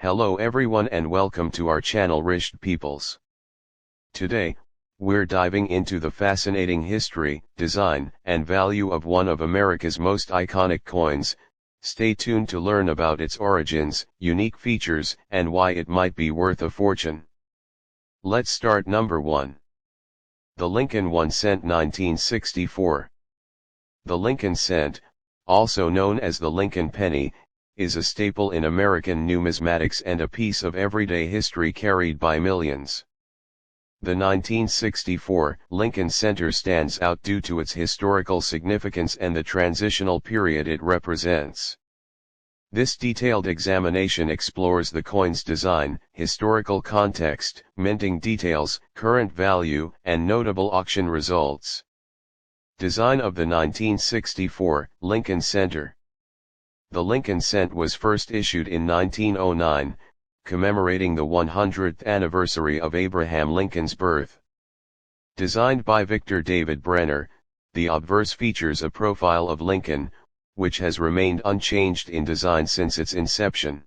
Hello everyone and welcome to our channel Rished Peoples. Today, we're diving into the fascinating history, design, and value of one of America's most iconic coins. Stay tuned to learn about its origins, unique features, and why it might be worth a fortune. Let's start. Number 1. The Lincoln 1 cent 1964. The Lincoln cent, also known as the Lincoln penny, is a staple in American numismatics and a piece of everyday history carried by millions. The 1964 Lincoln Center stands out due to its historical significance and the transitional period it represents. This detailed examination explores the coin's design, historical context, minting details, current value, and notable auction results. Design of the 1964 Lincoln Center. The Lincoln cent was first issued in 1909, commemorating the 100th anniversary of Abraham Lincoln's birth. Designed by Victor David Brenner, the obverse features a profile of Lincoln, which has remained unchanged in design since its inception.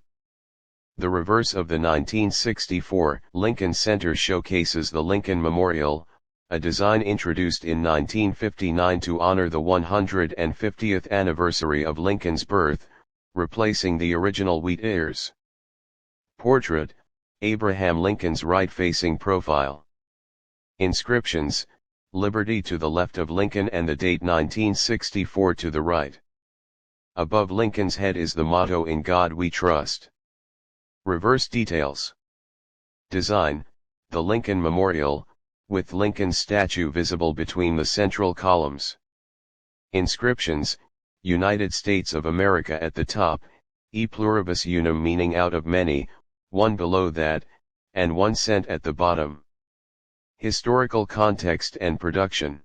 The reverse of the 1964 Lincoln Center showcases the Lincoln Memorial, a design introduced in 1959 to honor the 150th anniversary of Lincoln's birth, replacing the original wheat ears. Portrait, Abraham Lincoln's right-facing profile. Inscriptions, Liberty to the left of Lincoln and the date 1964 to the right. Above Lincoln's head is the motto "In God We Trust." Reverse details. Design, the Lincoln Memorial, with Lincoln's statue visible between the central columns. Inscriptions, United States of America at the top, E pluribus unum meaning out of many, one below that, and 1 cent at the bottom. Historical context and production.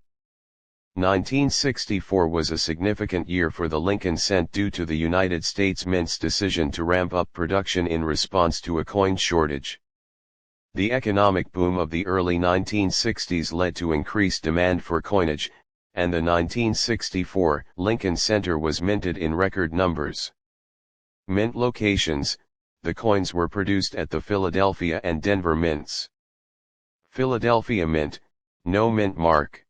1964 was a significant year for the Lincoln cent due to the United States Mint's decision to ramp up production in response to a coin shortage. The economic boom of the early 1960s led to increased demand for coinage, and the 1964 Lincoln Center was minted in record numbers. Mint locations, the coins were produced at the Philadelphia and Denver mints. Philadelphia Mint, no mint mark.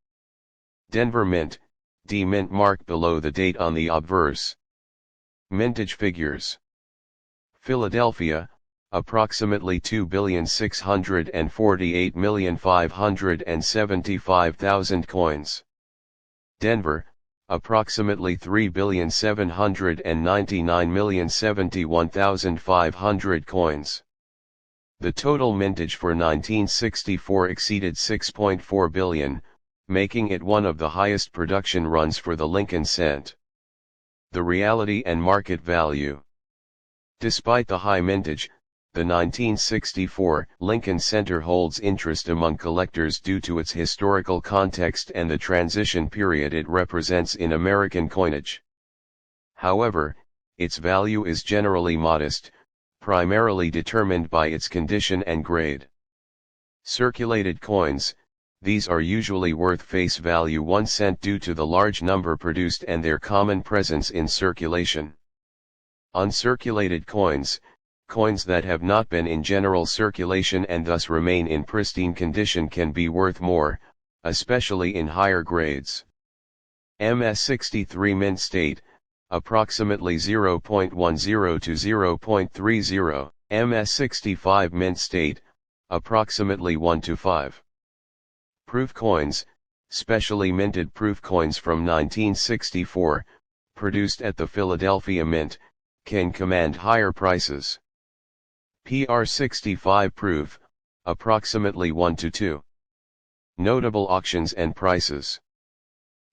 Denver Mint, D mint mark below the date on the obverse. Mintage figures. Philadelphia, approximately 2,648,575,000 coins. Denver, approximately 3,799,071,500 coins. The total mintage for 1964 exceeded 6.4 billion, making it one of the highest production runs for the Lincoln cent. The reality and market value. Despite the high mintage, the 1964 Lincoln Center holds interest among collectors due to its historical context and the transition period it represents in American coinage. However, its value is generally modest, primarily determined by its condition and grade. Circulated coins, these are usually worth face value 1 cent due to the large number produced and their common presence in circulation. Uncirculated coins, coins that have not been in general circulation and thus remain in pristine condition, can be worth more, especially in higher grades. MS-63 mint state, approximately 0.10 to 0.30, MS-65 mint state, approximately 1 to 5. Proof coins, specially minted proof coins from 1964, produced at the Philadelphia Mint, can command higher prices. PR65 proof, approximately 1 to 2. Notable auctions and prices.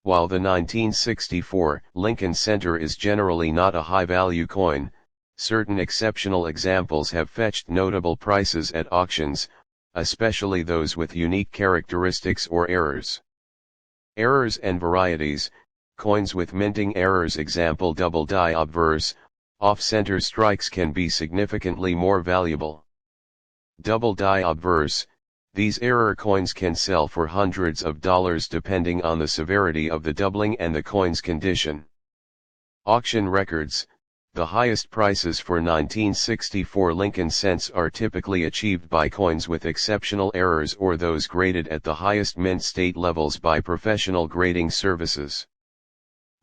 While the 1964 Lincoln Center is generally not a high-value coin, certain exceptional examples have fetched notable prices at auctions, especially those with unique characteristics or errors. Errors and varieties, coins with minting errors, example double die obverse, off-center strikes, can be significantly more valuable. Double die obverse, these error coins can sell for hundreds of dollars depending on the severity of the doubling and the coin's condition. Auction records, The highest prices for 1964 Lincoln cents are typically achieved by coins with exceptional errors or those graded at the highest mint state levels by professional grading services.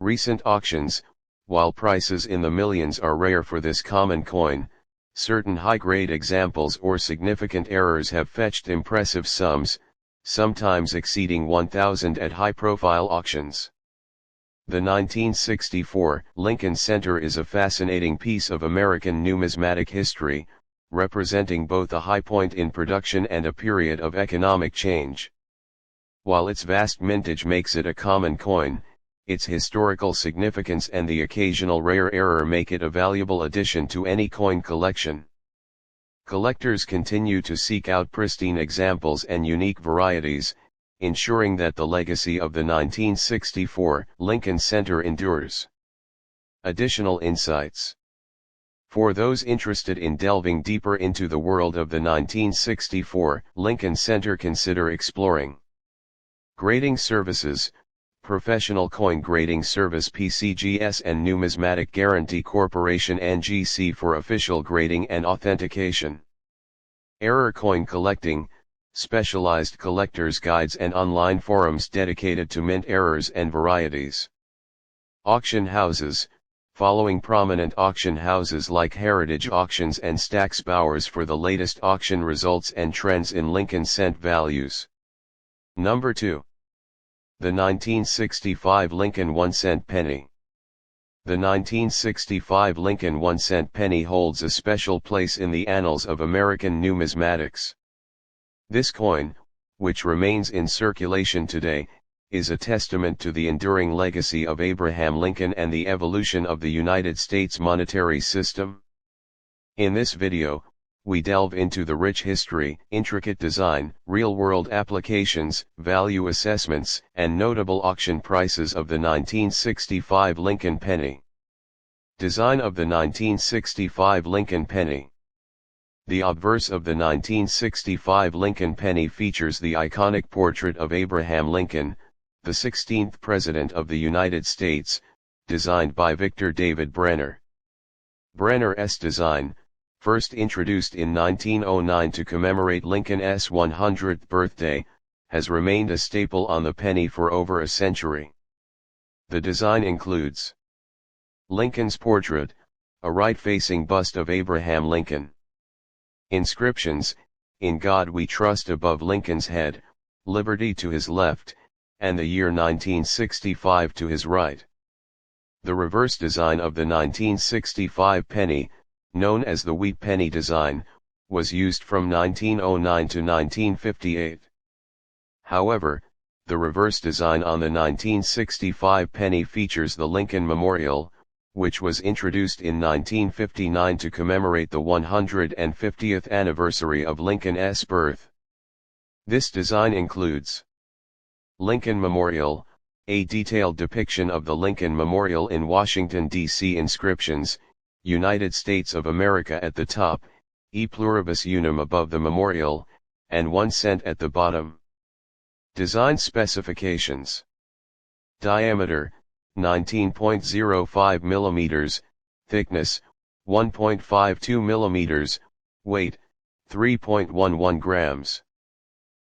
Recent auctions, while prices in the millions are rare for this common coin, certain high-grade examples or significant errors have fetched impressive sums, sometimes exceeding 1,000 at high-profile auctions. The 1964 Lincoln Center is a fascinating piece of American numismatic history, representing both a high point in production and a period of economic change. While its vast mintage makes it a common coin, its historical significance and the occasional rare error make it a valuable addition to any coin collection. Collectors continue to seek out pristine examples and unique varieties, ensuring that the legacy of the 1964 Lincoln Center endures. Additional insights. For those interested in delving deeper into the world of the 1964 Lincoln Center, consider exploring Grading Services, Professional Coin Grading Service PCGS, and Numismatic Guarantee Corporation NGC for official grading and authentication. Error Coin Collecting, specialized collectors' guides and online forums dedicated to mint errors and varieties. Auction houses, following prominent auction houses like Heritage Auctions and Stack's Bowers for the latest auction results and trends in Lincoln cent values. Number 2. The 1965 Lincoln 1 cent penny. The 1965 Lincoln 1 cent penny holds a special place in the annals of American numismatics. This coin, which remains in circulation today, is a testament to the enduring legacy of Abraham Lincoln and the evolution of the United States monetary system. In this video, we delve into the rich history, intricate design, real-world applications, value assessments, and notable auction prices of the 1965 Lincoln penny. Design of the 1965 Lincoln penny. The obverse of the 1965 Lincoln penny features the iconic portrait of Abraham Lincoln, the 16th President of the United States, designed by Victor David Brenner. Brenner's design, first introduced in 1909 to commemorate Lincoln's 100th birthday, has remained a staple on the penny for over a century. The design includes Lincoln's portrait, a right-facing bust of Abraham Lincoln. Inscriptions, "In God We Trust" above Lincoln's head, "Liberty" to his left, and the year 1965 to his right. The reverse design of the 1965 penny, known as the wheat penny design, was used from 1909 to 1958. However, the reverse design on the 1965 penny features the Lincoln Memorial, which was introduced in 1959 to commemorate the 150th anniversary of Lincoln's birth. This design includes Lincoln Memorial, a detailed depiction of the Lincoln Memorial in Washington, D.C. Inscriptions, United States of America at the top, E Pluribus Unum above the memorial, and 1 cent at the bottom. Design specifications. Diameter, 19.05 mm, thickness, 1.52 mm, weight, 3.11 grams.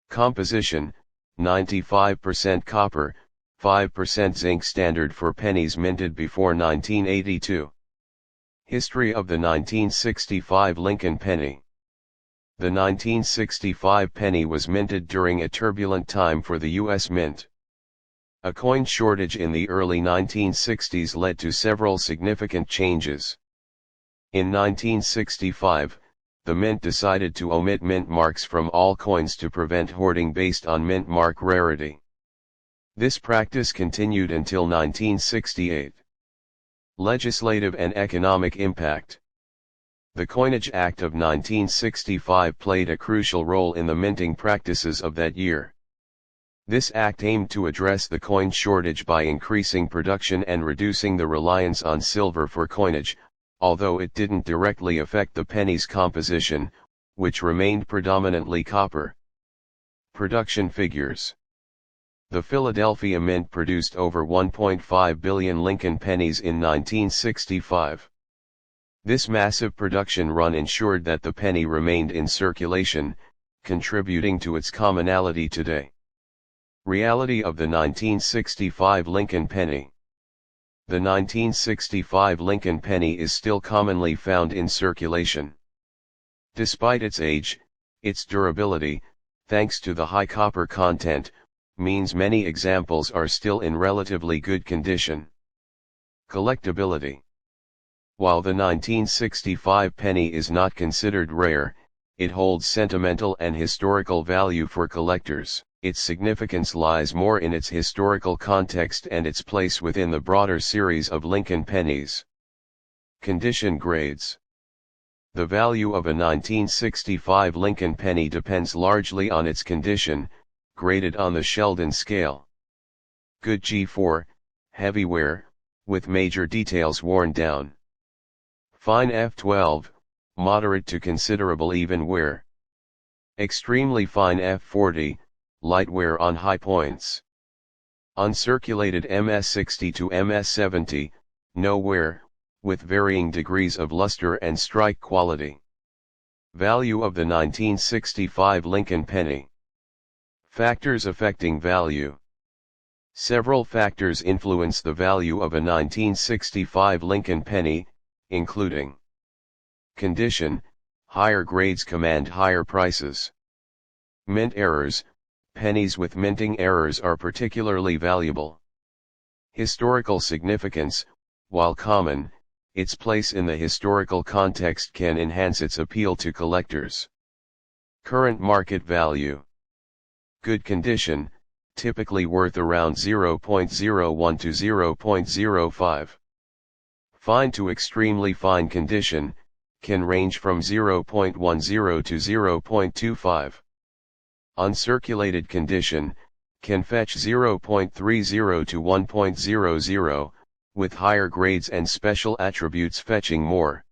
Composition, 95% copper, 5% zinc, standard for pennies minted before 1982. History of the 1965 Lincoln penny. The 1965 penny was minted during a turbulent time for the U.S. Mint. A coin shortage in the early 1960s led to several significant changes. In 1965, the Mint decided to omit mint marks from all coins to prevent hoarding based on mint mark rarity. This practice continued until 1968. Legislative and economic impact. The Coinage Act of 1965 played a crucial role in the minting practices of that year. This act aimed to address the coin shortage by increasing production and reducing the reliance on silver for coinage, although it didn't directly affect the penny's composition, which remained predominantly copper. Production figures. The Philadelphia Mint produced over 1.5 billion Lincoln pennies in 1965. This massive production run ensured that the penny remained in circulation, contributing to its commonality today. Reality of the 1965 Lincoln penny. The 1965 Lincoln penny is still commonly found in circulation. Despite its age, its durability, thanks to the high copper content, means many examples are still in relatively good condition. Collectability. While the 1965 penny is not considered rare, it holds sentimental and historical value for collectors. Its significance lies more in its historical context and its place within the broader series of Lincoln pennies. Condition grades. The value of a 1965 Lincoln penny depends largely on its condition, graded on the Sheldon scale. Good G4, heavy wear, with major details worn down. Fine F12, moderate to considerable even wear. Extremely fine F40, light wear on high points. Uncirculated MS60 to MS70, no wear, with varying degrees of luster and strike quality. Value of the 1965 Lincoln penny. Factors affecting value. Several factors influence the value of a 1965 Lincoln penny, including condition. Higher grades command higher prices. Mint errors. Pennies with minting errors are particularly valuable. Historical significance. While common, its place in the historical context can enhance its appeal to collectors. Current market value. Good condition, typically worth around 0.01 to 0.05. Fine to extremely fine condition, can range from 0.10 to 0.25. Uncirculated condition, can fetch 0.30 to 1.00, with higher grades and special attributes fetching more.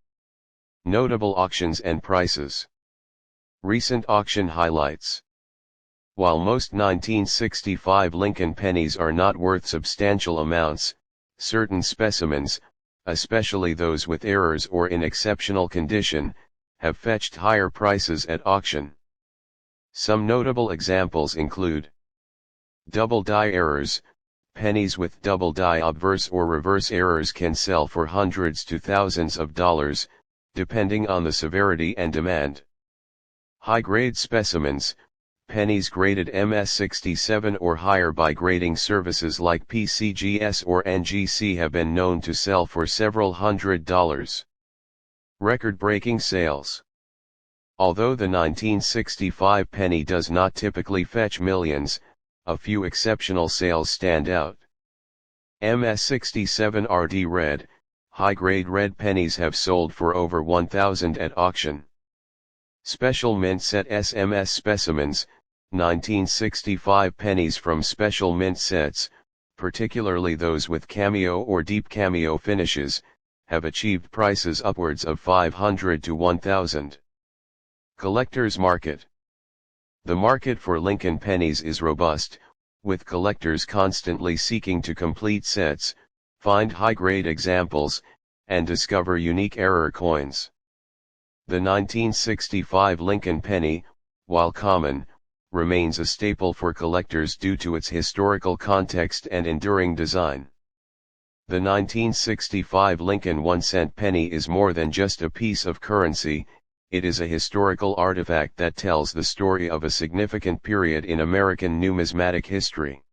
Notable auctions and prices. Recent auction highlights. While most 1965 Lincoln pennies are not worth substantial amounts, certain specimens, especially those with errors or in exceptional condition, have fetched higher prices at auction. Some notable examples include double die errors. Pennies with double die obverse or reverse errors can sell for hundreds to thousands of dollars, depending on the severity and demand. High-grade specimens. Pennies graded MS67 or higher by grading services like PCGS or NGC have been known to sell for several $100s. Record-breaking sales. Although the 1965 penny does not typically fetch millions, a few exceptional sales stand out. MS67 RD Red, high-grade red pennies have sold for over 1,000 at auction. Special Mint Set SMS specimens. 1965 pennies from special mint sets, particularly those with cameo or deep cameo finishes, have achieved prices upwards of 500 to 1,000. Collectors market. The market for Lincoln pennies is robust, with collectors constantly seeking to complete sets, find high-grade examples, and discover unique error coins. The 1965 Lincoln penny, while common, remains a staple for collectors due to its historical context and enduring design. The 1965 Lincoln 1-cent penny is more than just a piece of currency, it is a historical artifact that tells the story of a significant period in American numismatic history.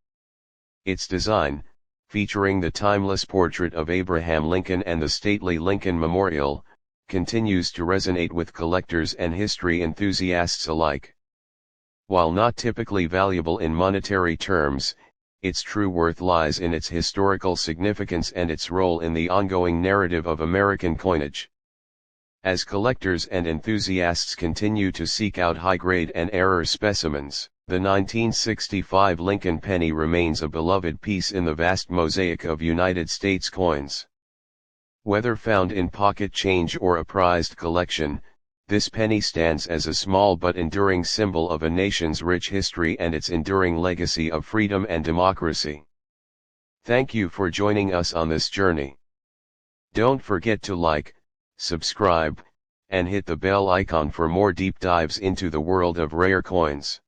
Its design, featuring the timeless portrait of Abraham Lincoln and the stately Lincoln Memorial, continues to resonate with collectors and history enthusiasts alike. While not typically valuable in monetary terms, its true worth lies in its historical significance and its role in the ongoing narrative of American coinage. As collectors and enthusiasts continue to seek out high-grade and error specimens, the 1965 Lincoln penny remains a beloved piece in the vast mosaic of United States coins. Whether found in pocket change or a prized collection, this penny stands as a small but enduring symbol of a nation's rich history and its enduring legacy of freedom and democracy. Thank you for joining us on this journey. Don't forget to like, subscribe, and hit the bell icon for more deep dives into the world of rare coins.